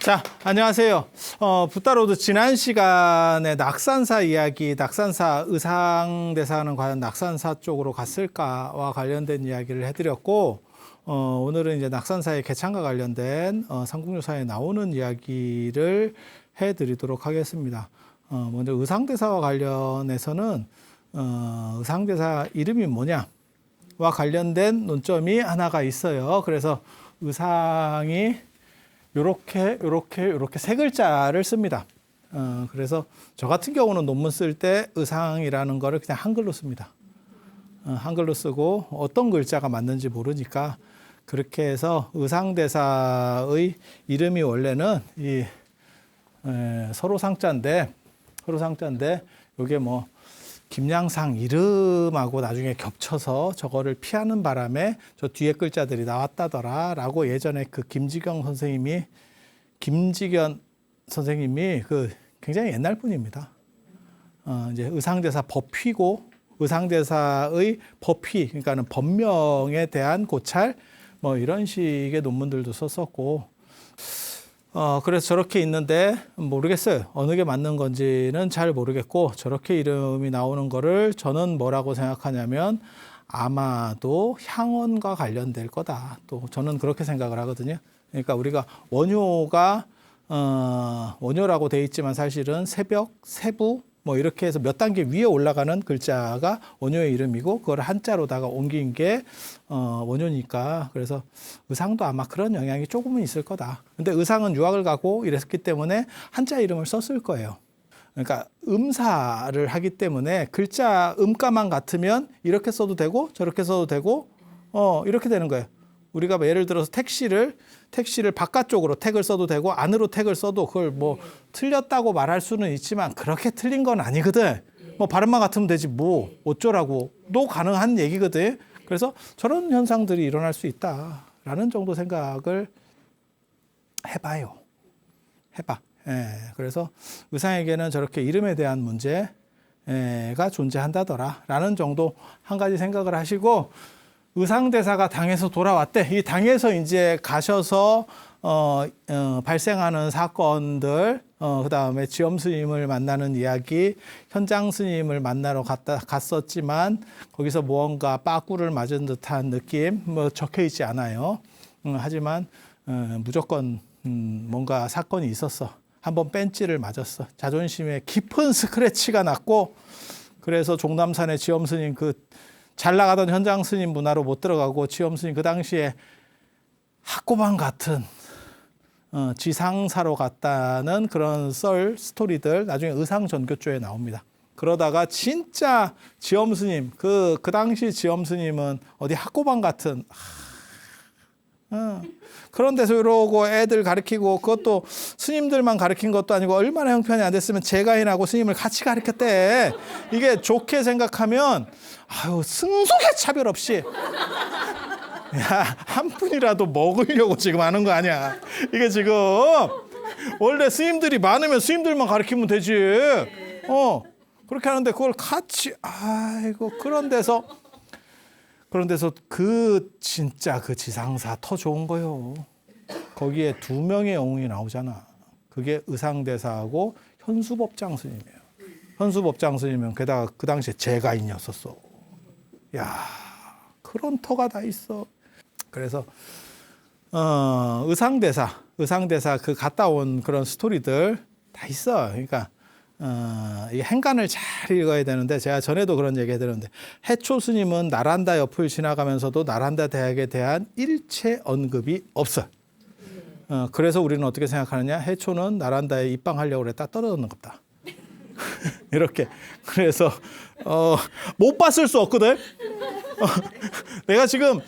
자, 안녕하세요. 붓다로드 지난 시간에 낙산사 이야기, 낙산사 의상대사는 과연 낙산사 쪽으로 갔을까와 관련된 이야기를 해드렸고, 오늘은 이제 낙산사의 개창과 관련된 삼국유사에 나오는 이야기를 해드리도록 하겠습니다. 먼저 의상대사와 관련해서는 의상대사 이름이 뭐냐와 관련된 논점이 하나가 있어요. 그래서 의상이 요렇게 세 글자를 씁니다. 그래서 저 같은 경우는 논문 쓸 때 의상이라는 거를 그냥 한글로 씁니다. 한글로 쓰고 어떤 글자가 맞는지 모르니까 그렇게 해서 의상대사의 이름이 원래는 이 서로상자인데 요게 뭐 김양상 이름하고 나중에 겹쳐서 저거를 피하는 바람에 저 뒤에 글자들이 나왔다더라 라고 예전에 그 김지견 선생님이 그 굉장히 옛날 분입니다. 이제 의상대사 법휘고 의상대사의 법휘, 그러니까는 법명에 대한 고찰 뭐 이런 식의 논문들도 썼었고, 그래서 저렇게 있는데 모르겠어요. 어느 게 맞는 건지는 잘 모르겠고, 저렇게 이름이 나오는 거를 저는 뭐라고 생각하냐면 아마도 향원과 관련될 거다. 또 저는 그렇게 생각을 하거든요. 그러니까 우리가 원효가 원효라고 돼 있지만 사실은 새벽, 세부 뭐 이렇게 해서 몇 단계 위에 올라가는 글자가 원효의 이름이고 그걸 한자로다가 옮긴 게 원효니까, 그래서 의상도 아마 그런 영향이 조금은 있을 거다. 근데 의상은 유학을 가고 이랬기 때문에 한자 이름을 썼을 거예요. 그러니까 음사를 하기 때문에 글자 음가만 같으면 이렇게 써도 되고 저렇게 써도 되고 이렇게 되는 거예요. 우리가 뭐 예를 들어서 택시를 바깥쪽으로 택을 써도 되고 안으로 택을 써도 그걸 뭐 틀렸다고 말할 수는 있지만 그렇게 틀린 건 아니거든. 뭐 발음만 같으면 되지 뭐 어쩌라고도 가능한 얘기거든. 그래서 저런 현상들이 일어날 수 있다라는 정도 생각을 해봐. 그래서 의상에게는 저렇게 이름에 대한 문제가 존재한다더라라는 정도 한 가지 생각을 하시고, 의상대사가 당에서 돌아왔대. 이 당에서 이제 가셔서 발생하는 사건들, 그다음에 지엄 스님을 만나는 이야기, 현장 스님을 만나러 갔었지만 거기서 무언가 빠꾸를 맞은 듯한 느낌 뭐 적혀 있지 않아요. 하지만 무조건 뭔가 사건이 있었어. 한번 뺀찌를 맞았어. 자존심에 깊은 스크래치가 났고, 그래서 종남산의 지엄 스님 잘 나가던 현장 스님 문화로 못 들어가고 지엄 스님 그 당시에 학고방 같은 지상사로 갔다는 그런 스토리들 나중에 의상전교조에 나옵니다. 그러다가 진짜 지엄 스님 그 당시 지엄 스님은 어디 학고방 같은 그런 데서 이러고 애들 가르치고, 그것도 스님들만 가르친 것도 아니고 얼마나 형편이 안 됐으면 제가인하고 스님을 같이 가르쳤대. 이게 좋게 생각하면 승속의 차별 없이 한 푼이라도 먹으려고 지금 하는 거 아니야. 이게 지금 원래 스님들이 많으면 스님들만 가르치면 되지. 그렇게 하는데 그걸 같이 그런 데서 진짜 그 지상사 더 좋은 거요. 거기에 2명의 영웅이 나오잖아. 그게 의상대사하고 현수법장 스님이에요. 현수법장 스님은 게다가 그 당시에 제가인이었었어. 야, 그런 터가 다 있어. 그래서 의상대사 그 갔다 온 그런 스토리들 다 있어. 그러니까 이 행간을 잘 읽어야 되는데, 제가 전에도 그런 얘기 해드렸는데, 해초 스님은 나란다 옆을 지나가면서도 나란다 대학에 대한 일체 언급이 없어. 그래서 우리는 어떻게 생각하느냐? 해초는 나란다에 입방하려고 그랬다 떨어졌는 겁니다. 이렇게. 그래서 못 봤을 수 없거든. 내가 지금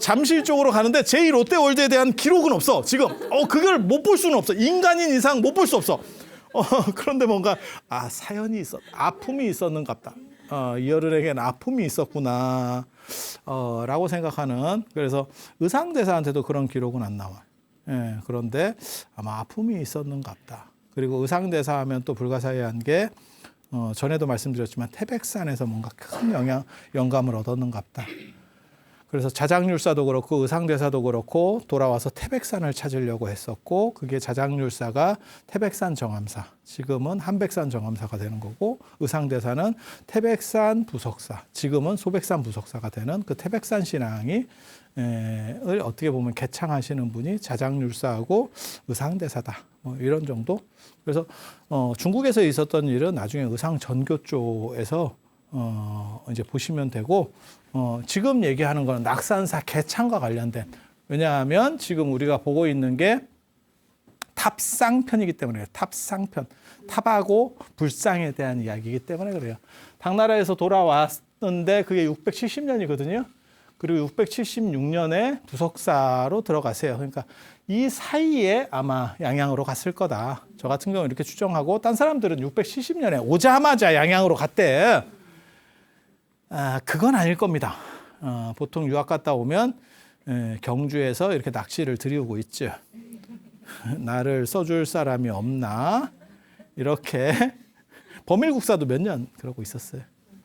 잠실 쪽으로 가는데 제2롯데월드에 대한 기록은 없어. 지금 그걸 못 볼 수는 없어. 인간인 이상 못 볼 수 없어. 그런데 뭔가 사연이 아픔이 있었는갑다. 이어른에게는 아픔이 있었구나 라고 생각하는. 그래서 의상대사한테도 그런 기록은 안 나와. 그런데 아마 아픔이 있었는갑다. 그리고 의상대사 하면 또 불가사의한 게 전에도 말씀드렸지만 태백산에서 뭔가 큰 영감을 얻었는갑다. 그래서 자장률사도 그렇고 의상대사도 그렇고 돌아와서 태백산을 찾으려고 했었고 그게 자장률사가 태백산 정암사, 지금은 한백산 정암사가 되는 거고 의상대사는 태백산 부석사, 지금은 소백산 부석사가 되는 그 태백산 신앙이 을 어떻게 보면 개창하시는 분이 자장률사하고 의상대사다. 뭐 이런 정도. 그래서 중국에서 있었던 일은 나중에 의상전교조에서 이제 보시면 되고 지금 얘기하는 거는 낙산사 개창과 관련된, 왜냐하면 지금 우리가 보고 있는 게 탑상편이기 때문에 탑상편, 탑하고 불상에 대한 이야기이기 때문에 그래요. 당나라에서 돌아왔는데 그게 670년이거든요. 그리고 676년에 부석사로 들어가세요. 그러니까 이 사이에 아마 양양으로 갔을 거다. 저 같은 경우는 이렇게 추정하고, 딴 사람들은 670년에 오자마자 양양으로 갔대. 그건 아닐 겁니다. 보통 유학 갔다 오면 경주에서 이렇게 낚시를 들이우고 있죠. 나를 써줄 사람이 없나? 이렇게 범일국사도 몇 년 그러고 있었어요.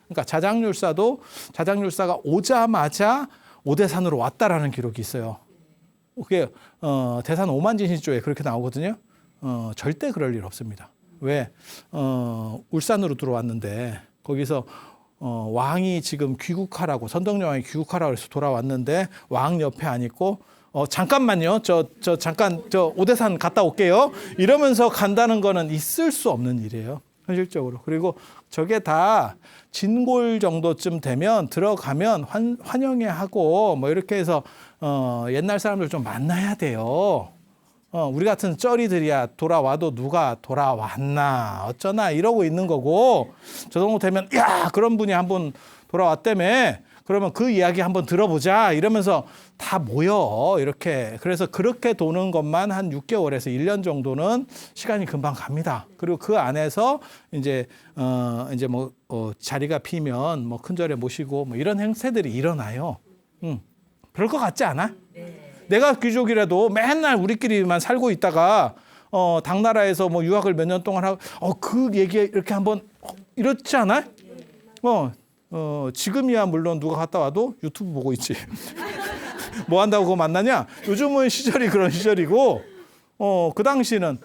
그러니까 자장률사가 오자마자 오대산으로 왔다라는 기록이 있어요. 그게 대산 오만진신조에 그렇게 나오거든요. 절대 그럴 일 없습니다. 왜? 울산으로 들어왔는데 거기서 왕이 지금 귀국하라고, 선덕여 왕이 귀국하라고 해서 돌아왔는데 왕 옆에 안 있고 잠깐만요. 잠깐 오대산 갔다 올게요. 이러면서 간다는 거는 있을 수 없는 일이에요. 현실적으로. 그리고 저게 다 진골 정도쯤 되면 들어가면 환영회 하고 뭐 이렇게 해서 옛날 사람들 좀 만나야 돼요. 우리 같은 쩌리들이야 돌아와도 누가 돌아왔나 어쩌나 이러고 있는 거고, 저 정도 되면 야 그런 분이 한 분 돌아왔다며, 그러면 그 이야기 한번 들어보자 이러면서 다 모여 이렇게. 그래서 그렇게 도는 것만 한 6개월에서 1년 정도는 시간이 금방 갑니다. 그리고 그 안에서 이제 뭐 자리가 비면 뭐 큰절에 모시고 뭐 이런 행세들이 일어나요. 그럴 것 같지 않아? 네. 내가 귀족이라도 맨날 우리끼리만 살고 있다가 당나라에서 뭐 유학을 몇 년 동안 하고 그 얘기 이렇게 한번 이렇지 않아? 지금이야 물론 누가 갔다 와도 유튜브 보고 있지. 뭐 한다고 그거 만나냐? 요즘은 시절이 그런 시절이고, 그 당시는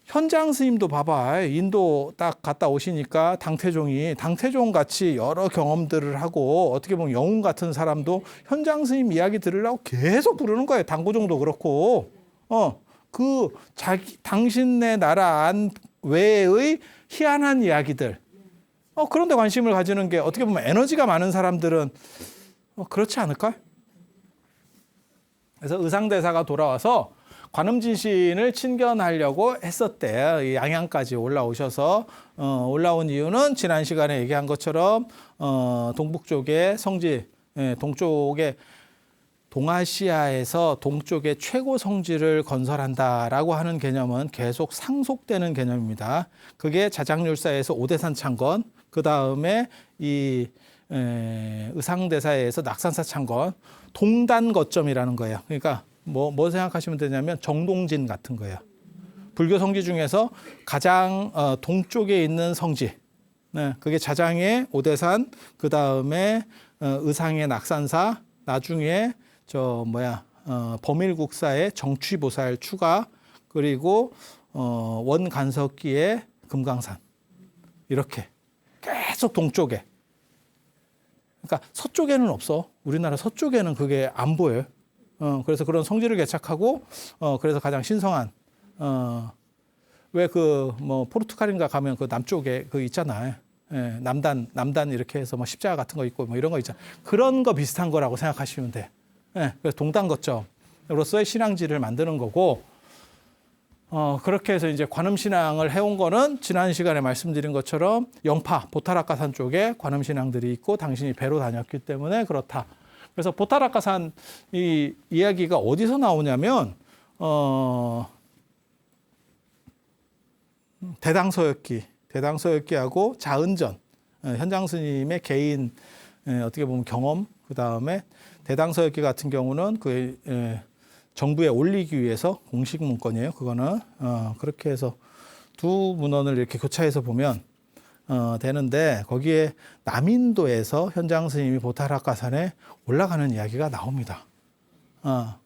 현장 스님도 봐봐. 인도 딱 갔다 오시니까 당태종 같이 여러 경험들을 하고 어떻게 보면 영웅 같은 사람도 현장 스님 이야기 들으려고 계속 부르는 거예요. 당고종도 그렇고, 당신네 나라 안 외의 희한한 이야기들. 그런 데 관심을 가지는 게 어떻게 보면 에너지가 많은 사람들은 그렇지 않을까? 그래서 의상대사가 돌아와서 관음진신을 친견하려고 했었대요. 이 양양까지 올라오셔서 올라온 이유는 지난 시간에 얘기한 것처럼 동북 쪽의 성지, 동쪽에 동아시아에서 동쪽의 최고 성지를 건설한다라고 하는 개념은 계속 상속되는 개념입니다. 그게 자장률사에서 오대산 창건, 그 다음에 이 의상대사에서 낙산사 창건, 동단 거점이라는 거예요. 그러니까 뭐 생각하시면 되냐면 정동진 같은 거예요. 불교 성지 중에서 가장 동쪽에 있는 성지. 네, 그게 자장의 오대산, 그 다음에 의상의 낙산사, 나중에 범일국사의 정취보살 추가, 그리고 원간석기의 금강산. 이렇게 계속 동쪽에. 그러니까 서쪽에는 없어. 우리나라 서쪽에는 그게 안 보여요. 그래서 그런 성지를 개척하고, 그래서 가장 신성한, 왜 포르투갈인가 가면 그 남쪽에 그 있잖아요. 예, 남단 이렇게 해서 뭐 십자가 같은 거 있고 뭐 이런 거 있잖아. 그런 거 비슷한 거라고 생각하시면 돼. 예, 그래서 동단거점으로서의 신앙지를 만드는 거고, 그렇게 해서 이제 관음신앙을 해온 거는 지난 시간에 말씀드린 것처럼 영파, 보타라카산 쪽에 관음신앙들이 있고 당신이 배로 다녔기 때문에 그렇다. 그래서 보타라카산 이 이야기가 어디서 나오냐면, 대당서역기하고 자은전, 현장 스님의 개인 어떻게 보면 경험, 그 다음에 대당서역기 같은 경우는 정부에 올리기 위해서 공식 문건이에요. 그거는 그렇게 해서 두 문헌을 이렇게 교차해서 보면 되는데 거기에 남인도에서 현장 스님이 보타락가산에 올라가는 이야기가 나옵니다.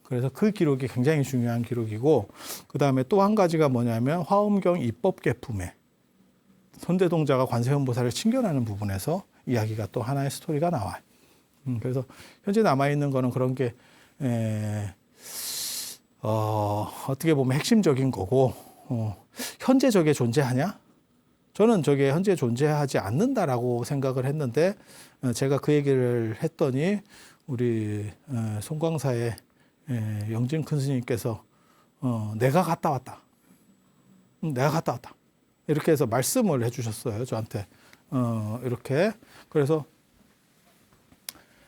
그래서 그 기록이 굉장히 중요한 기록이고, 그 다음에 또 한 가지가 뭐냐면 화엄경 입법개품에 선제동자가 관세음보살을 친견하는 부분에서 이야기가 또 하나의 스토리가 나와요. 그래서 현재 남아있는 거는 그런 게 어떻게 보면 핵심적인 거고, 현재 저게 존재하냐? 저는 저게 현재 존재하지 않는다라고 생각을 했는데, 제가 그 얘기를 했더니 우리 송광사의 영진 큰 스님께서 내가 갔다 왔다. 내가 갔다 왔다. 이렇게 해서 말씀을 해주셨어요, 저한테. 이렇게. 그래서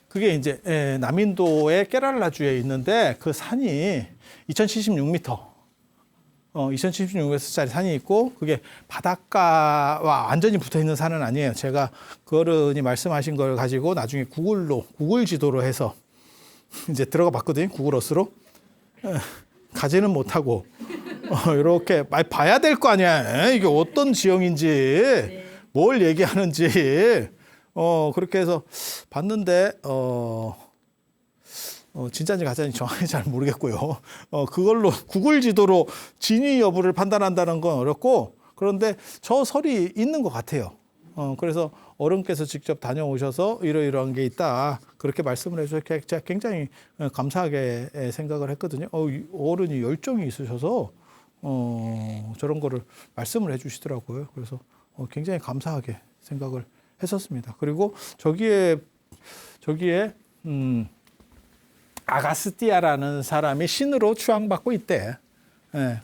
그게 이제 남인도의 깨랄라주에 있는데 그 산이 2076m, 2076m짜리 산이 있고, 그게 바닷가와 완전히 붙어 있는 산은 아니에요. 제가 그 어른이 말씀하신 걸 가지고 나중에 구글 지도로 해서 이제 들어가 봤거든요. 구글 어스로. 가지는 못하고 이렇게 봐야 될 거 아니야. 이게 어떤 지형인지, 뭘 얘기하는지. 그렇게 해서 봤는데 진짜인지 가짜인지 정확히 잘 모르겠고요. 그걸로 구글 지도로 진위 여부를 판단한다는 건 어렵고, 그런데 저 설이 있는 것 같아요. 그래서 어른께서 직접 다녀오셔서 이러이러한 게 있다, 그렇게 말씀을 해주셔서 제가 굉장히 감사하게 생각을 했거든요. 어른이 열정이 있으셔서 저런 거를 말씀을 해주시더라고요. 그래서 굉장히 감사하게 생각을 했었습니다. 그리고 저기에 아가스티아라는 사람이 신으로 추앙받고 있대.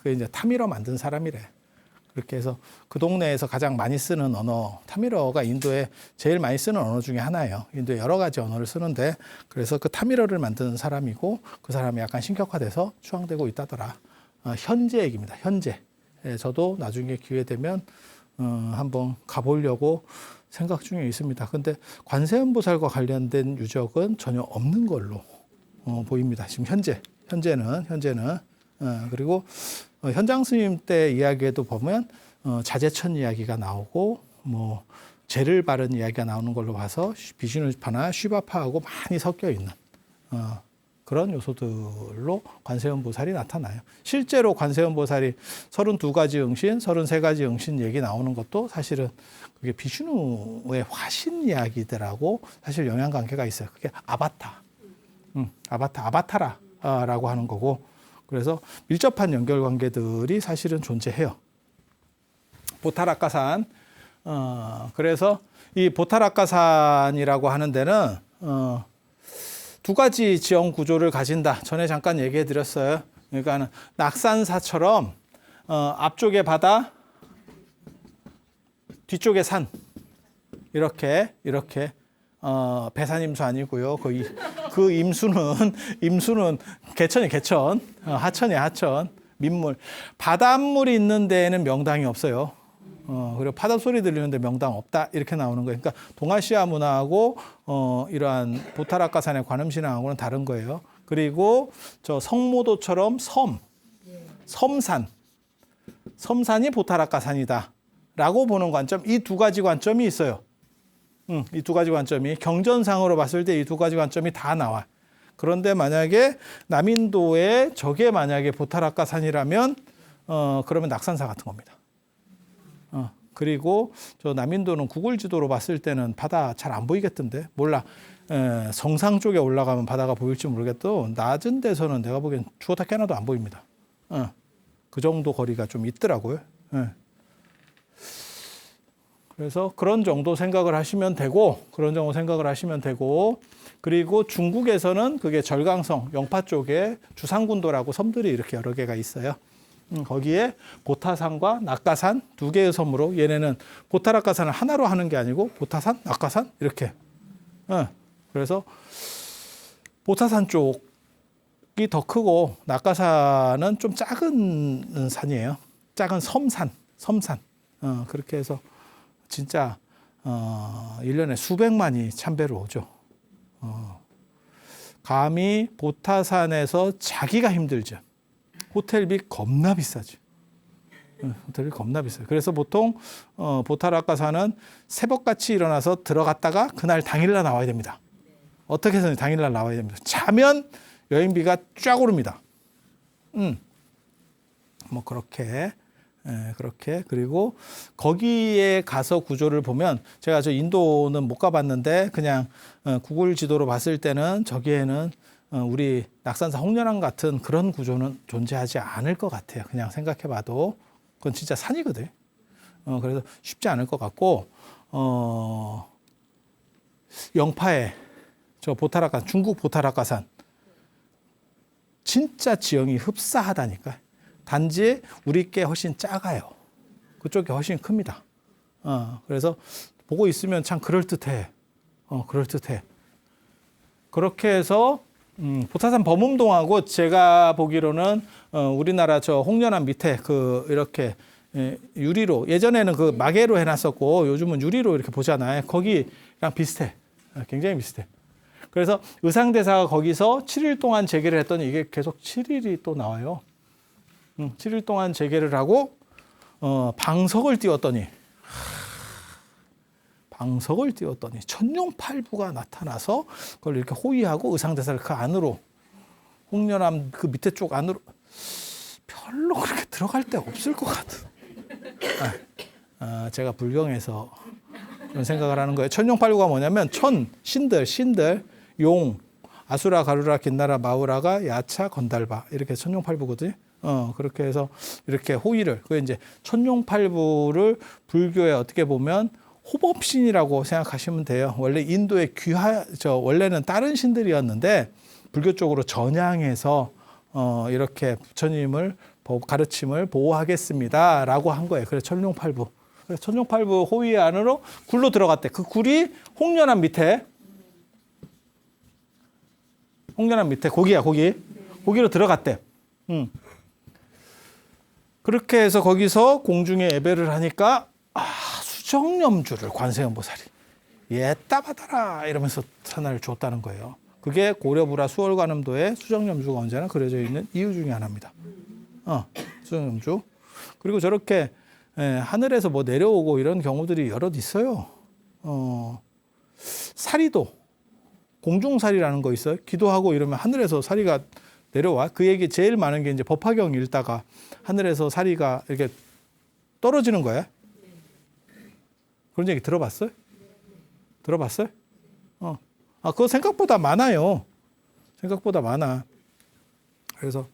그 이제 타미러 만든 사람이래. 그렇게 해서 그 동네에서 가장 많이 쓰는 언어, 타미러가 인도에 제일 많이 쓰는 언어 중에 하나예요. 인도에 여러 가지 언어를 쓰는데, 그래서 그 타미러를 만든 사람이고, 그 사람이 약간 신격화돼서 추앙되고 있다더라. 현재 얘기입니다. 현재. 저도 나중에 기회 되면 한번 가보려고 생각 중에 있습니다. 근데 관세음보살과 관련된 유적은 전혀 없는 걸로 보입니다. 지금 현재는. 그리고 현장 스님 때 이야기에도 보면 자제천 이야기가 나오고, 뭐 죄를 바른 이야기가 나오는 걸로 봐서 비슈누파나 쉬바파하고 많이 섞여 있는 그런 요소들로 관세음보살이 나타나요. 실제로 관세음보살이 32가지 응신, 33가지 응신 얘기 나오는 것도 사실은 그게 비슈누의 화신 이야기들하고 사실 영향관계가 있어요. 그게 아바타라고 하는 거고, 그래서 밀접한 연결관계들이 사실은 존재해요. 보타락가산. 그래서 이 보타락가산이라고 하는 데는 두 가지 지형 구조를 가진다. 전에 잠깐 얘기해 드렸어요. 그러니까 낙산사처럼 앞쪽에 바다, 뒤쪽에 산. 이렇게 배산임수 아니고요. 그 임수는 개천. 하천이야, 하천. 민물. 바닷물이 있는 데에는 명당이 없어요. 그리고 파도 소리 들리는데 명당 없다, 이렇게 나오는 거예요. 그러니까 동아시아 문화하고 이러한 보타락가산의 관음신앙하고는 다른 거예요. 그리고 저 성모도처럼 섬산이 보타락가산이다라고 보는 관점, 이 두 가지 관점이 있어요. 이 두 가지 관점이 경전상으로 봤을 때 이 두 가지 관점이 다 나와. 그런데 만약에 남인도에 저게 만약에 보타락가산이라면 그러면 낙산사 같은 겁니다. 그리고 저 남인도는 구글 지도로 봤을 때는 바다 잘 안 보이겠던데, 몰라. 성상 쪽에 올라가면 바다가 보일지 모르겠도, 낮은 데서는 내가 보기엔 죽었다 깨나도 안 보입니다. 그 정도 거리가 좀 있더라고요. 그래서 그런 정도 생각을 하시면 되고, 그리고 중국에서는 그게 절강성, 영파 쪽에 주상군도라고 섬들이 이렇게 여러 개가 있어요. 거기에 보타산과 낙가산 두 개의 섬으로, 얘네는 보타락가산을 하나로 하는 게 아니고 보타산, 낙가산 이렇게. 그래서 보타산 쪽이 더 크고 낙가산은 좀 작은 산이에요. 작은 섬산. 그렇게 해서 진짜 1년에 수백만이 참배로 오죠. 감히 보타산에서 자기가 힘들죠. 호텔비 겁나 비싸죠. 호텔이 겁나 비싸요. 그래서 보통 보타라카사는 새벽같이 일어나서 들어갔다가 그날 당일날 나와야 됩니다. 어떻게 해서든 당일날 나와야 됩니다. 자면 여행비가 쫙 오릅니다. 뭐 그렇게 그리고 거기에 가서 구조를 보면 제가 저 인도는 못 가봤는데 그냥 구글 지도로 봤을 때는 저기에는 우리 낙산사 홍련암 같은 그런 구조는 존재하지 않을 것 같아요. 그냥 생각해봐도 그건 진짜 산이거든. 그래서 쉽지 않을 것 같고 영파에 저 보타라카 중국 보타라카산 진짜 지형이 흡사하다니까. 단지 우리 게 훨씬 작아요. 그쪽이 훨씬 큽니다. 그래서 보고 있으면 참 그럴듯해. 그럴듯해. 그렇게 해서 보타산 범음동하고 제가 보기로는 우리나라 저 홍련암 밑에 그 이렇게 유리로 예전에는 그 마개로 해놨었고 요즘은 유리로 이렇게 보잖아요. 거기랑 비슷해. 굉장히 비슷해. 그래서 의상대사가 거기서 7일 동안 재개를 했더니 이게 계속 7일이 또 나와요. 7일 동안 재개를 하고 방석을 띄웠더니 천룡팔부가 나타나서 그걸 이렇게 호위하고 의상대사를 그 안으로 홍련암 그 밑에 쪽 안으로 별로 그렇게 들어갈 데가 없을 것 같은. 제가 불경에서 그런 생각을 하는 거예요. 천룡팔부가 뭐냐면 신들, 용, 아수라, 가루라, 긴나라, 마우라가, 야차, 건달바 이렇게 천룡팔부거든요. 그렇게 해서 이렇게 호위를 그 이제 천룡팔부를 불교에 어떻게 보면 호법신이라고 생각하시면 돼요. 원래 인도의 원래는 다른 신들이었는데 불교 쪽으로 전향해서 이렇게 부처님을 가르침을 보호하겠습니다라고 한 거예요. 그래서 천룡팔부. 그래서 천룡팔부 호위 안으로 굴로 들어갔대. 그 굴이 홍련암 밑에 거기로 들어갔대. 그렇게 해서 거기서 공중에 예배를 하니까 수정염주를 관세음보살이 예따 받아라 이러면서 하나를 줬다는 거예요. 그게 고려부라 수월관음도에 수정염주가 언제나 그려져 있는 이유 중에 하나입니다. 수정염주. 그리고 저렇게 하늘에서 뭐 내려오고 이런 경우들이 여럿 있어요. 사리도 공중사리라는 거 있어요. 기도하고 이러면 하늘에서 사리가 내려와. 그 얘기 제일 많은 게 이제 법화경 읽다가 하늘에서 사리가 이렇게 떨어지는 거야. 그런 얘기 들어봤어요? 들어봤어요? 그거 생각보다 많아요. 생각보다 많아. 그래서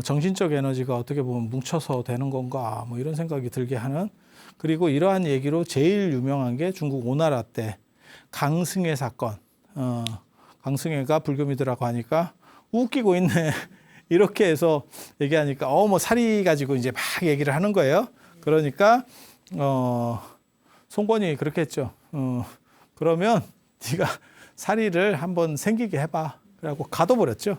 정신적 에너지가 어떻게 보면 뭉쳐서 되는 건가 뭐 이런 생각이 들게 하는. 그리고 이러한 얘기로 제일 유명한 게 중국 오나라 때 강승회 사건. 강승회가 불교 믿으라고 하니까 웃기고 있네. 이렇게 해서 얘기하니까 뭐 사리 가지고 이제 막 얘기를 하는 거예요. 그러니까 송권이 그렇게 했죠. 그러면 네가 사리를 한번 생기게 해봐. 그래갖고 가둬버렸죠.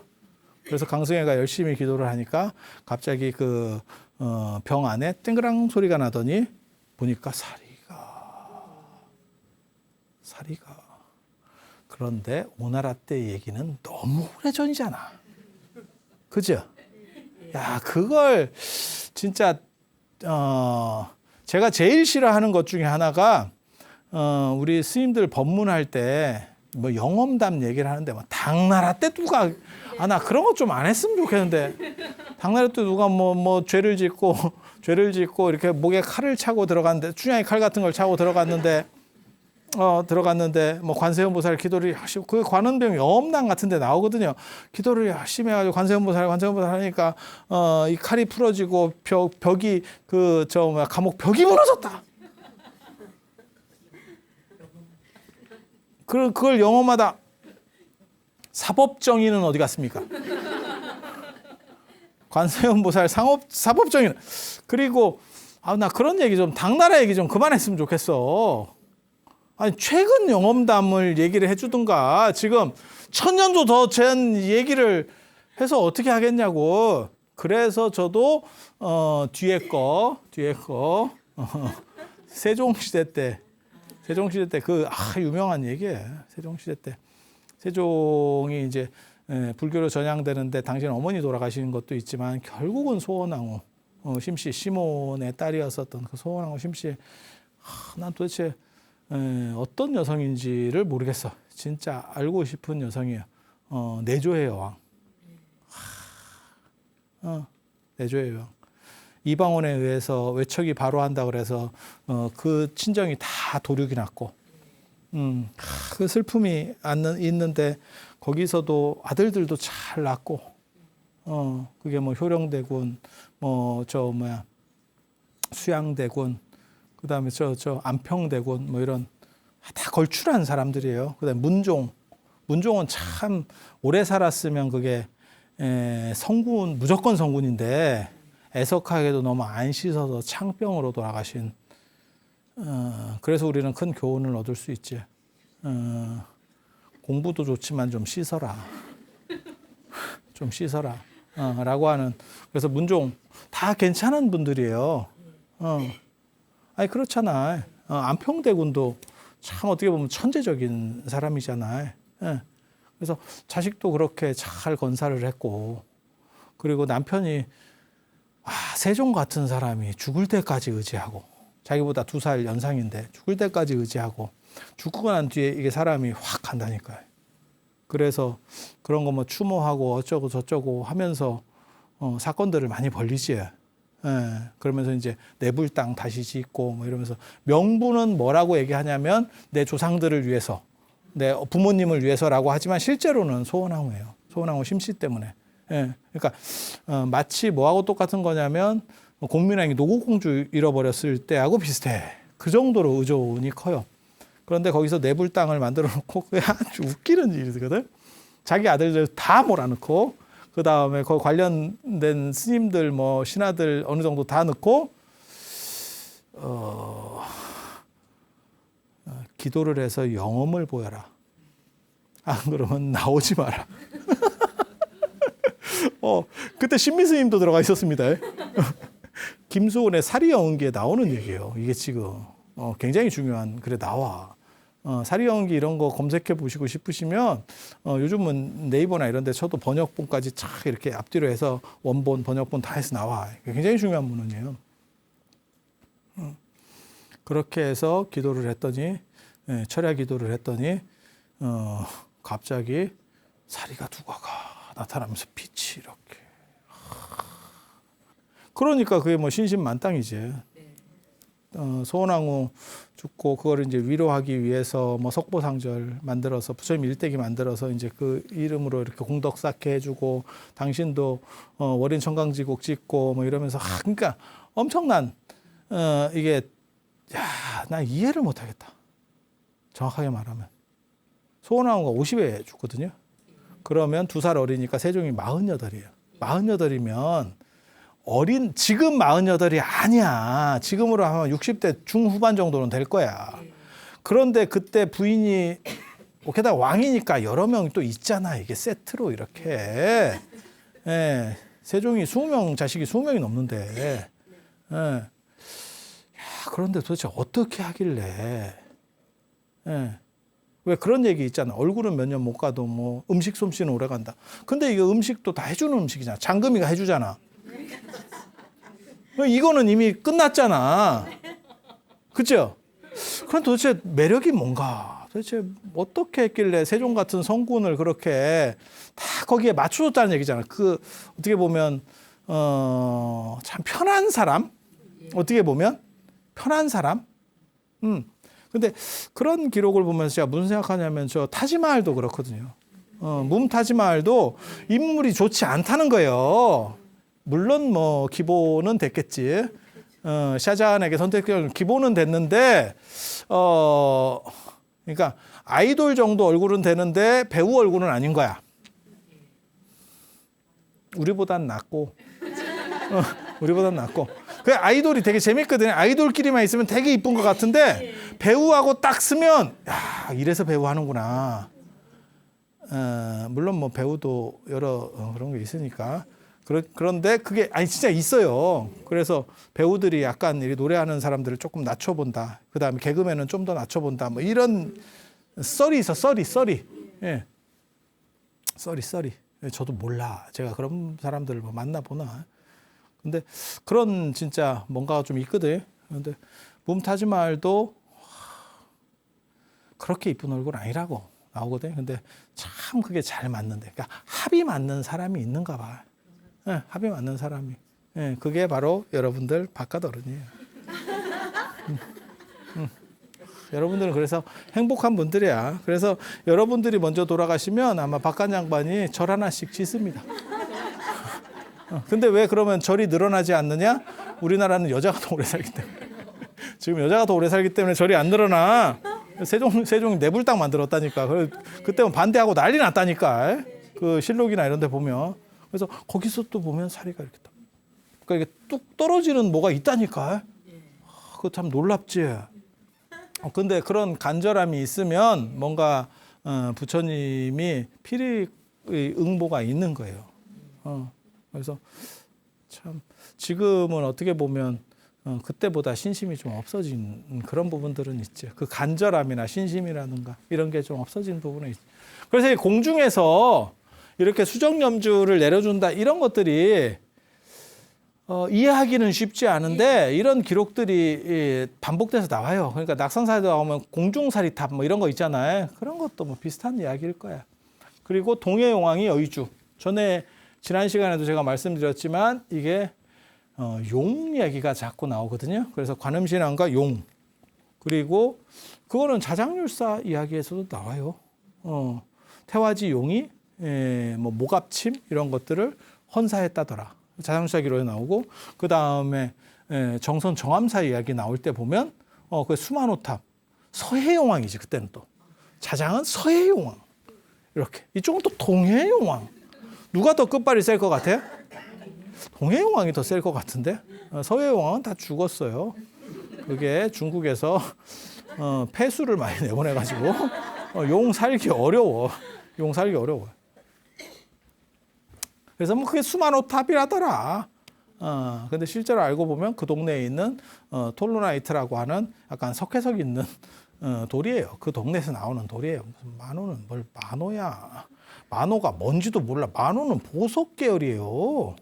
그래서 강승혜가 열심히 기도를 하니까 갑자기 그 병 안에 땡그랑 소리가 나더니 보니까 사리가. 그런데 오나라 때 얘기는 너무 오래전이잖아. 그죠? 야, 그걸 진짜 제가 제일 싫어하는 것 중에 하나가 우리 스님들 법문할 때 뭐 영험담 얘기를 하는데 뭐 당나라 때 누가 나 그런 거 좀 안 했으면 좋겠는데 당나라 때 누가 뭐 죄를 짓고 이렇게 목에 칼을 차고 들어갔는데 춘향이 칼 같은 걸 차고 들어갔는데 뭐 관세음보살 기도를 열심히 그 관음병 영험담 같은 데 나오거든요. 기도를 열심히 해가지고 관세음보살 하니까 이 칼이 풀어지고 벽이 감옥 벽이 무너졌다. 그걸 영험하다. 사법정의는 어디 갔습니까? 관세음보살 사법정의는. 그리고 나 그런 얘기 좀 당나라 얘기 좀 그만했으면 좋겠어. 아니 최근 영험담을 얘기를 해주든가. 지금 1000년도 더 전 얘기를 해서 어떻게 하겠냐고. 그래서 저도 뒤에 거 세종시대 때 그 유명한 얘기예요. 세종시대 때 세종이 이제 불교로 전향되는데 당신 어머니 돌아가시는 것도 있지만 결국은 소원왕후 심씨, 시몬의 딸이었었던 그 소원왕후 심씨, 난 도대체 어떤 여성인지를 모르겠어. 진짜 알고 싶은 여성이에요. 내조의 여왕. 내조의 여왕. 이방원에 의해서 외척이 바로 한다 그래서 그 친정이 다 도륙이 났고, 그 슬픔이 있는데 거기서도 아들들도 잘 낳고, 그게 뭐 효령대군, 수양대군, 그다음에 저 안평대군 뭐 이런 다 걸출한 사람들이에요. 그다음에 문종은 참 오래 살았으면 그게 성군, 무조건 성군인데 애석하게도 너무 안 씻어서 창병으로 돌아가신. 그래서 우리는 큰 교훈을 얻을 수 있지. 공부도 좋지만 좀 씻어라. 좀 씻어라. 라고 하는. 그래서 문종 다 괜찮은 분들이에요. 아니 그렇잖아. 안평대군도 참 어떻게 보면 천재적인 사람이잖아요. 그래서 자식도 그렇게 잘 건사를 했고, 그리고 남편이 세종 같은 사람이 죽을 때까지 의지하고, 자기보다 2살 연상인데 죽을 때까지 의지하고, 죽고 난 뒤에 이게 사람이 확 간다니까요. 그래서 그런 거 뭐 추모하고 어쩌고 저쩌고 하면서 사건들을 많이 벌리지. 그러면서 이제 내불 땅 다시 짓고 뭐 이러면서, 명분은 뭐라고 얘기하냐면 내 조상들을 위해서, 내 부모님을 위해서라고 하지만 실제로는 소원왕후예요. 소원왕후 심씨 때문에. 그러니까 마치 뭐하고 똑같은 거냐면 공민왕이 노고공주 잃어버렸을 때하고 비슷해. 그 정도로 의존이 커요. 그런데 거기서 내불 땅을 만들어 놓고, 그게 아주 웃기는 일이거든. 자기 아들들 다 몰아넣고, 그 다음에 그 관련된 스님들, 뭐 신하들 어느 정도 다 넣고, 기도를 해서 영험을 보여라. 안 그러면 나오지 마라. 그때 신미스님도 들어가 있었습니다. 김수원의 사리영은기에 나오는 얘기예요. 이게 지금 굉장히 중요한, 그래 나와. 사리영은기 이런 거 검색해 보시고 싶으시면 요즘은 네이버나 이런 데 쳐도 번역본까지 쫙 이렇게 앞뒤로 해서 원본, 번역본 다 해서 나와. 굉장히 중요한 문헌이에요. 그렇게 해서 기도를 했더니, 철야 기도를 했더니 갑자기 사리가 두가가 나타나면서 빛이 이렇게. 그러니까 그게 뭐 신신만땅이지. 소원왕후 죽고 그거를 이제 위로하기 위해서 뭐 석보상절 만들어서 부처님 일대기 만들어서 이제 그 이름으로 이렇게 공덕 쌓게 해주고, 당신도 월인 청강지곡 짓고 뭐 이러면서, 그러니까 엄청난 이게, 나 이해를 못하겠다. 정확하게 말하면 소원왕후가 50에 죽거든요. 그러면 2살 어리니까 세종이 48이에요. 48이면 지금 48이 아니야. 지금으로 하면 60대 중후반 정도는 될 거야. 그런데 그때 부인이, 게다가 왕이니까 여러 명이 또 있잖아. 이게 세트로 이렇게. 세종이 20명, 자식이 20명이 넘는데. 그런데 도대체 어떻게 하길래. 왜 그런 얘기 있잖아. 얼굴은 몇 년 못 가도 뭐 음식 솜씨는 오래 간다. 근데 이거 음식도 다 해주는 음식이잖아. 장금이가 해주잖아. 이거는 이미 끝났잖아. 그죠? 그럼 도대체 매력이 뭔가? 도대체 어떻게 했길래 세종 같은 성군을 그렇게 다 거기에 맞춰줬다는 얘기잖아. 그 어떻게 보면 참 편한 사람? 어떻게 보면 편한 사람? 근데 그런 기록을 보면서 제가 무슨 생각하냐면, 저 타지마할도 그렇거든요. 뭄타지마할도 인물이 좋지 않다는 거예요. 물론 뭐 기본은 됐겠지. 샤자한에게 선택된 기본은 됐는데, 그러니까 아이돌 정도 얼굴은 되는데 배우 얼굴은 아닌 거야. 우리보단 낫고. 우리보단 낫고. 그 아이돌이 되게 재밌거든요. 아이돌끼리만 있으면 되게 이쁜 것 같은데 배우하고 딱 쓰면, 야, 이래서 배우 하는구나. 물론 뭐 배우도 여러 그런 게 있으니까. 그런데 그게 진짜 있어요. 그래서 배우들이 약간 노래하는 사람들을 조금 낮춰본다. 그 다음에 개그맨은 좀 더 낮춰본다. 뭐 이런 썰이 있어. 썰이. 예. 썰이. 저도 몰라. 제가 그런 사람들을 뭐 만나보나. 근데 그런 진짜 뭔가가 좀 있거든. 근데 뭄타즈 마할도 그렇게 이쁜 얼굴 아니라고 나오거든. 근데 참 그게 잘 맞는데. 그러니까 합이 맞는 사람이 있는가 봐. 네, 합이 맞는 사람이. 네, 그게 바로 여러분들 바깥어른이에요. 여러분들은 그래서 행복한 분들이야. 그래서 여러분들이 먼저 돌아가시면 아마 바깥 양반이 절 하나씩 짓습니다. 근데 왜 그러면 절이 늘어나지 않느냐? 우리나라는 여자가 더 오래 살기 때문에. 지금 여자가 더 오래 살기 때문에 절이 안 늘어나. 세종이 내불당 만들었다니까. 그때 반대하고 난리 났다니까. 그 실록이나 이런 데 보면. 그래서 거기서 또 보면 사리가 이렇게 그러니까 이게 뚝 떨어지는 뭐가 있다니까. 그거 참 놀랍지. 근데 그런 간절함이 있으면 뭔가 부처님이 필히 응보가 있는 거예요. 그래서 참 지금은 어떻게 보면 그때보다 신심이 좀 없어진 그런 부분들은 있죠. 그 간절함이나 신심이라든가 이런 게 좀 없어진 부분은 있죠. 그래서 이 공중에서 이렇게 수정염주를 내려준다 이런 것들이 이해하기는 쉽지 않은데 이런 기록들이 반복돼서 나와요. 그러니까 낙산사에도 나오면 공중사리탑 뭐 이런 거 있잖아요. 그런 것도 뭐 비슷한 이야기일 거야. 그리고 동해용왕이 여의주. 전에 지난 시간에도 제가 말씀드렸지만 이게 용 이야기가 자꾸 나오거든요. 그래서 관음신앙과 용. 그리고 그거는 자장률사 이야기에서도 나와요. 태화지 용이 뭐 모갑침 이런 것들을 헌사했다더라. 자장률사 기록에 나오고 그 다음에 정선 정암사 이야기 나올 때 보면 그 수만호탑 서해용왕이지 그때는 또 자장은 서해용왕 이렇게 이쪽은 또 동해용왕 누가 더 끝발이 셀 것 같아요? 동해용왕이 더 셀 것 같은데 서해용왕은 다 죽었어요. 그게 중국에서 폐수를 많이 내보내가지고 용 살기 어려워. 용 살기 어려워. 그래서 뭐 그게 수만호탑이라더라. 근데 실제로 알고 보면 그 동네에 있는 톨로나이트라고 하는 약간 석회석 있는 돌이에요. 그 동네에서 나오는 돌이에요. 무슨 만호는 뭘 만호야. 만호가 뭔지도 몰라. 만호는 보석 계열이에요.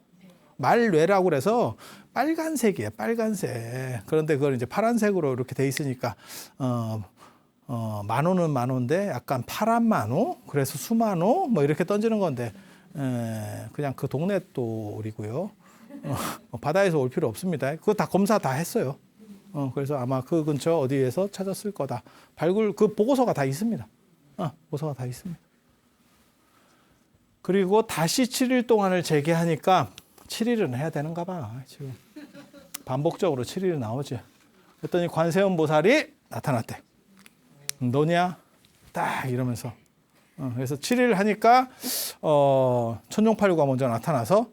말뇌라고 그래서 빨간색이에요. 빨간색. 그런데 그걸 이제 파란색으로 이렇게 돼 있으니까 만호는 만호인데 약간 파란 만호. 그래서 수만호 뭐 이렇게 던지는 건데 그냥 그 동네 돌이고요. 바다에서 올 필요 없습니다. 그거 다 검사 다 했어요. 그래서 아마 그 근처 어디에서 찾았을 거다. 그 보고서가 다 있습니다. 보고서가 다 있습니다. 그리고 다시 7일 동안을 재개하니까 7일은 해야 되는가 봐. 지금 반복적으로 7일 나오지. 그랬더니 관세음 보살이 나타났대. 너냐? 딱 이러면서. 그래서 7일 하니까 천룡팔구가 먼저 나타나서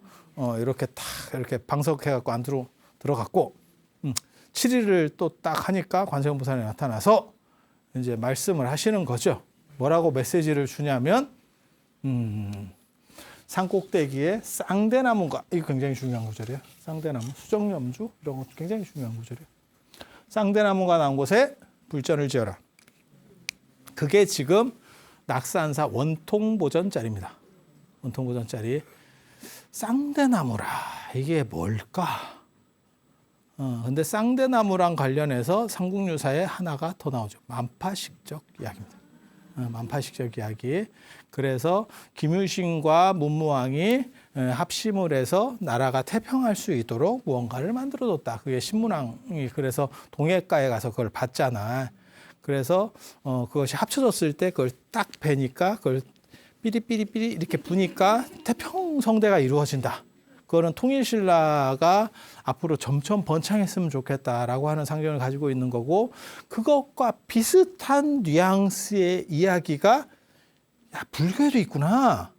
이렇게 딱 이렇게 방석해갖고 안으로 들어갔고 7일을 또 딱 하니까 관세음보살이 나타나서 이제 말씀을 하시는 거죠. 뭐라고 메시지를 주냐면 산꼭대기에 쌍대나무가 이거 굉장히 중요한 구절이에요. 쌍대나무, 수정염주 이런 것도 굉장히 중요한 구절이에요. 쌍대나무가 나온 곳에 불전을 지어라. 그게 지금 낙산사 원통보전자리입니다. 원통보전자리. 쌍대나무라 이게 뭘까? 근데 쌍대나무랑 관련해서 삼국유사에 하나가 더 나오죠. 만파식적 이야기입니다. 만파식적 이야기. 그래서 김유신과 문무왕이 합심을 해서 나라가 태평할 수 있도록 무언가를 만들어뒀다. 그게 신문왕이 그래서 동해가에 가서 그걸 봤잖아. 그래서 그것이 합쳐졌을 때 그걸 딱 베니까 그걸 삐리삐리삐리 이렇게 부니까 태평성대가 이루어진다. 그거는 통일신라가 앞으로 점점 번창했으면 좋겠다라고 하는 상징을 가지고 있는 거고 그것과 비슷한 뉘앙스의 이야기가 야, 불교에도 있구나.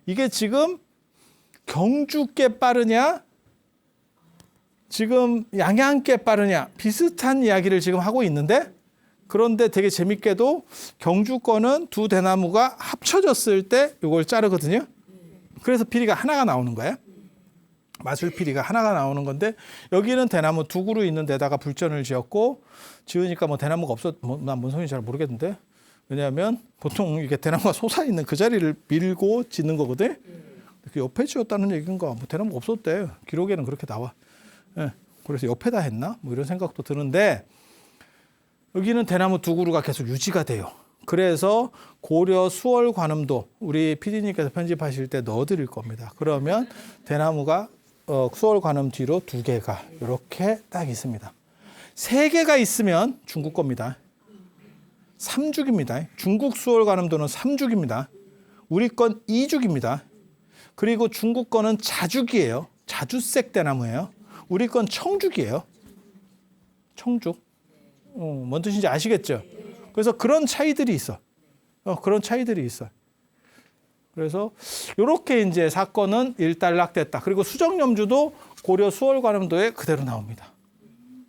이게 지금 경주께 빠르냐? 지금 양양께 빠르냐? 비슷한 이야기를 지금 하고 있는데 그런데 되게 재밌게도 경주 거는 두 대나무가 합쳐졌을 때 이걸 자르거든요. 그래서 피리가 하나가 나오는 거예요. 마술 피리가 하나가 나오는 건데 여기는 대나무 두 그루 있는 데다가 불전을 지었고 지으니까 뭐 대나무가 없어 난 뭔 소리인지 잘 모르겠는데 왜냐하면 보통 이게 대나무가 솟아 있는 그 자리를 밀고 짓는 거거든. 그 옆에 지었다는 얘기인가? 뭐 대나무가 없었대. 기록에는 그렇게 나와. 예. 그래서 옆에다 했나? 뭐 이런 생각도 드는데 여기는 대나무 두 그루가 계속 유지가 돼요. 그래서 고려 수월 관음도 우리 PD님께서 편집하실 때 넣어드릴 겁니다. 그러면 대나무가 수월 관음 뒤로 두 개가 이렇게 딱 있습니다. 세 개가 있으면 중국 겁니다. 3죽입니다. 중국 수월 관음도는 3죽입니다. 우리 건 2죽입니다. 그리고 중국 거는 자죽이에요. 자주색 대나무예요. 우리 건 청죽이에요. 청죽. 뭔 뜻인지 아시겠죠? 그래서 그런 차이들이 있어. 그런 차이들이 있어. 그래서 이렇게 이제 사건은 일단락됐다. 그리고 수정염주도 고려 수월관음도에 그대로 나옵니다.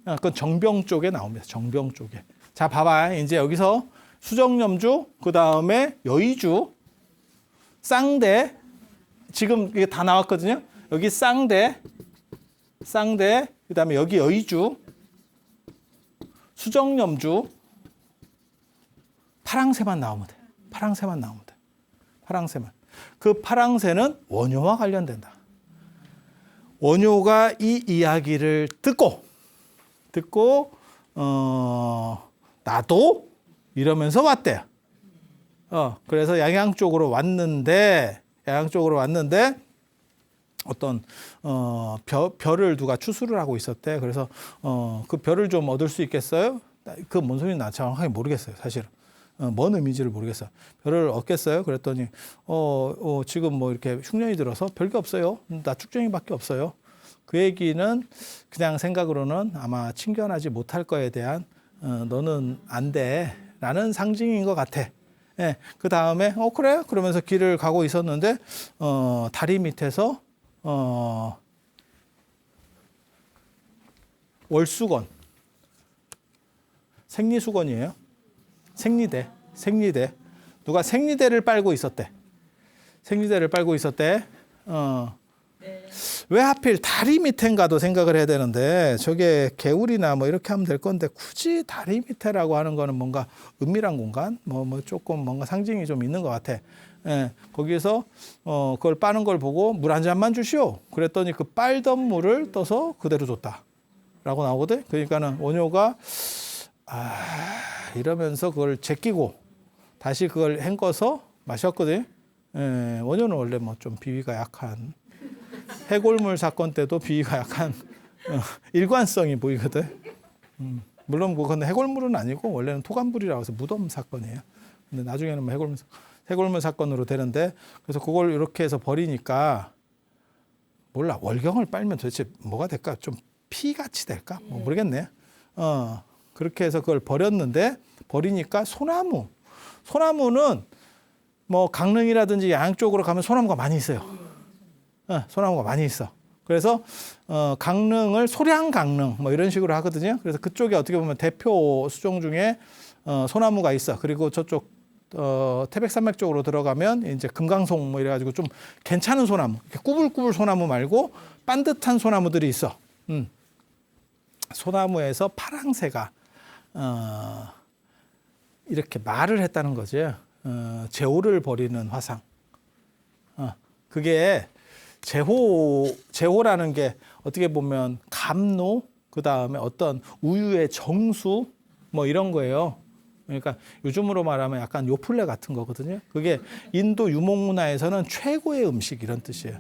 그건 정병 쪽에 나옵니다. 정병 쪽에. 자, 봐봐. 이제 여기서 수정염주, 그 다음에 여의주, 쌍대. 지금 이게 다 나왔거든요. 여기 쌍대, 그 다음에 여기 여의주, 수정염주, 파랑새만 나오면 돼. 파랑새만 나오면 돼. 파랑새만. 그 파랑새는 원효와 관련된다. 원효가 이 이야기를 듣고 나도 이러면서 왔대요. 그래서 양양 쪽으로 왔는데 어떤 별을 누가 추수를 하고 있었대. 그래서 그 별을 좀 얻을 수 있겠어요? 그 뭔 소리인지 나 정확하게 모르겠어요. 사실은. 뭔 의미인지를 모르겠어요. 별을 얻겠어요? 그랬더니 지금 뭐 이렇게 흉년이 들어서 별게 없어요. 나 축쟁이밖에 없어요. 그 얘기는 그냥 생각으로는 아마 친견하지 못할 거에 대한 너는 안 돼 라는 상징인 것 같아. 예, 그 다음에 그래? 그러면서 길을 가고 있었는데 다리 밑에서 월수건, 생리수건이에요. 생리대. 누가 생리대를 빨고 있었대. 왜 하필 다리 밑인가도 생각을 해야 되는데 저게 개울이나 뭐 이렇게 하면 될 건데 굳이 다리 밑에라고 하는 거는 뭔가 은밀한 공간, 뭐 조금 뭔가 상징이 좀 있는 것 같아. 예, 거기에서 그걸 빠는 걸 보고 물 한 잔만 주시오. 그랬더니 그 빨던 물을 떠서 그대로 줬다라고 나오거든. 그러니까는 원효가 이러면서 그걸 제끼고 다시 그걸 헹궈서 마셨거든. 예, 원효는 원래 뭐 좀 비위가 약한 해골물 사건 때도 비위가 약한 일관성이 보이거든. 물론 그건 해골물은 아니고 원래는 토간불이라고 해서 무덤 사건이에요. 근데 나중에는 뭐 해골물 사건으로 되는데 그래서 그걸 이렇게 해서 버리니까 몰라 월경을 빨면 도대체 뭐가 될까? 좀 피같이 될까? 뭐 모르겠네. 그렇게 해서 그걸 버리니까 소나무는 뭐 강릉이라든지 양양 쪽으로 가면 소나무가 많이 있어요. 소나무가 많이 있어. 그래서 강릉을 소량강릉 뭐 이런 식으로 하거든요. 그래서 그쪽에 어떻게 보면 대표 수종 중에 소나무가 있어. 그리고 저쪽 태백산맥 쪽으로 들어가면 이제 금강송 뭐 이래가지고 좀 괜찮은 소나무, 꾸불꾸불 소나무 말고 반듯한 소나무들이 있어. 소나무에서 파랑새가 이렇게 말을 했다는 거지. 제호를 벌이는 화상. 그게 제호라는 게 어떻게 보면 감노, 그 다음에 어떤 우유의 정수 뭐 이런 거예요. 그러니까 요즘으로 말하면 약간 요플레 같은 거거든요. 그게 인도 유목문화에서는 최고의 음식 이런 뜻이에요.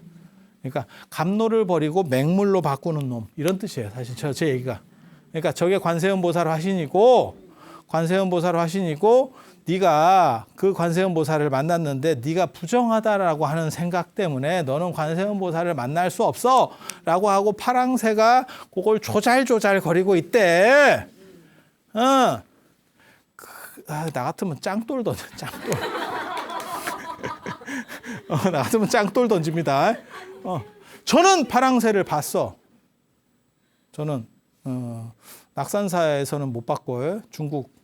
그러니까 감노를 버리고 맹물로 바꾸는 놈 이런 뜻이에요. 사실 제 얘기가. 그러니까 저게 관세음보살 화신이고 네가 그 관세음보살을 만났는데 네가 부정하다라고 하는 생각 때문에 너는 관세음보살을 만날 수 없어 라고 하고 파랑새가 그걸 조잘조잘 거리고 있대. 나 같으면 짱돌 던져. 나 같으면 짱돌 던집니다. 저는 파랑새를 봤어. 저는 낙산사에서는 못 봤고요. 중국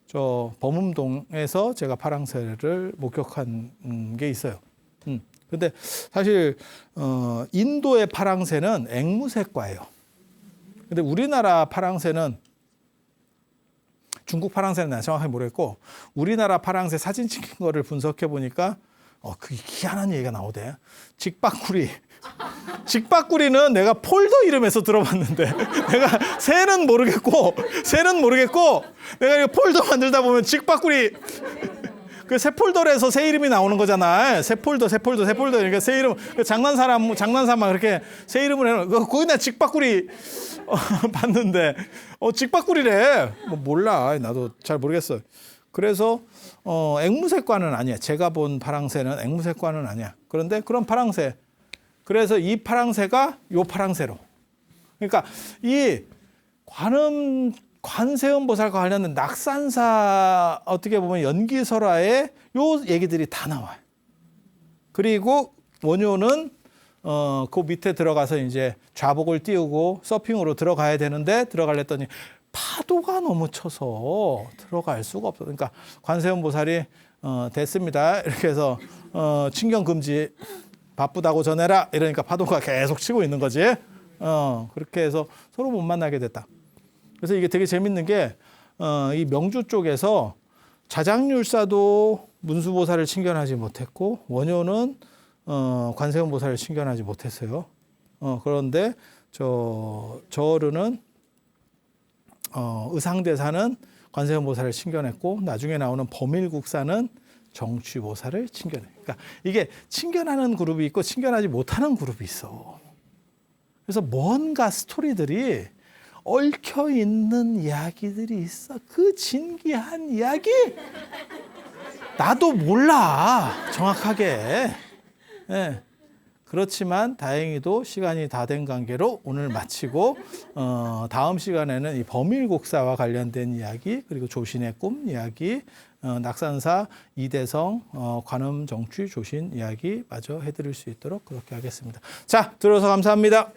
저 범음동에서 제가 파랑새를 목격한 게 있어요. 근데 사실 인도의 파랑새는 앵무새과예요. 근데 우리나라 파랑새는 중국 파랑새는 난 정확하게 모르겠고 우리나라 파랑새 사진 찍힌 거를 분석해 보니까 그 희한한 얘기가 나오대. 직박구리. 직박구리는 내가 폴더 이름에서 들어봤는데 내가 새는 모르겠고 내가 이거 폴더 만들다 보면 직박구리 그 새 폴더에서 새 이름이 나오는 거잖아. 새 폴더 그러니까 새 이름 장난삼아 그렇게 새 이름을 해놓은 거기 내가 직박구리 봤는데 직박구리래. 뭐 몰라. 나도 잘 모르겠어. 그래서 앵무새과는 아니야. 제가 본 파랑새는 앵무새과는 아니야. 그런데 그런 파랑새. 그래서 이 파랑새가 요 파랑새로. 그러니까 이 관세음보살과 관련된 낙산사 어떻게 보면 연기설화에 요 얘기들이 다 나와요. 그리고 원효는 그 밑에 들어가서 이제 좌복을 띄우고 서핑으로 들어가야 되는데 들어가려더니 파도가 너무 쳐서 들어갈 수가 없어. 그러니까 관세음보살이 됐습니다. 이렇게 해서 친경 금지 바쁘다고 전해라. 이러니까 파도가 계속 치고 있는 거지. 그렇게 해서 서로 못 만나게 됐다. 그래서 이게 되게 재밌는 게 이 명주 쪽에서 자장률사도 문수보살을 친견하지 못했고 원효는 관세음보살을 친견하지 못했어요. 그런데 저르는 의상대사는 관세음보살을 친견했고 나중에 나오는 범일국사는 정취보살을 친견해. 그러니까 이게 친견하는 그룹이 있고 친견하지 못하는 그룹이 있어. 그래서 뭔가 스토리들이 얽혀 있는 이야기들이 있어. 그 진기한 이야기 나도 몰라 정확하게. 네. 그렇지만 다행히도 시간이 다 된 관계로 오늘 마치고 다음 시간에는 이 범일국사와 관련된 이야기 그리고 조신의 꿈 이야기 낙산사 이대성 관음 정취 조신 이야기 마저 해드릴 수 있도록 그렇게 하겠습니다. 자, 들어서 감사합니다.